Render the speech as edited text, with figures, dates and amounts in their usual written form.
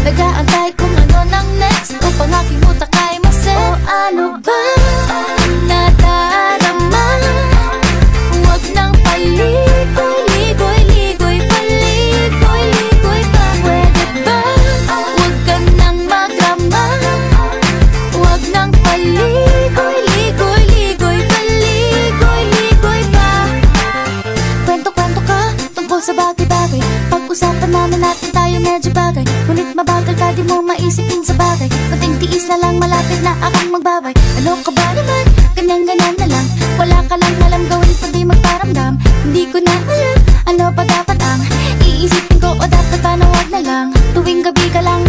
nag-aantay kung ano nang next upang aking utak ay maset. O ano ba nadarama? Huwag nang paligoy-ligoy, ligoy, paligoy-ligoy pa. Pwede ba? Huwag ka nang magrama. Huwag nang paligoy-ligoy, ligoy, paligoy-ligoy pa. Kwento-kwento ka tungkol sa bagay-bagay. Pag-usapan namin natin tayo medyo bagay. Ngunit mabagal ka, di mo maisipin sa bagay. Kunting tiis na lang, malapit na akong magbabay. Ano ka ba naman? Ganyan-ganyan na lang. Wala ka lang alam gawin kundi magparamdam. Hindi ko na alam, ano pa dapat ang iisipin ko o dapat pa na wag na lang. Tuwing gabi ka lang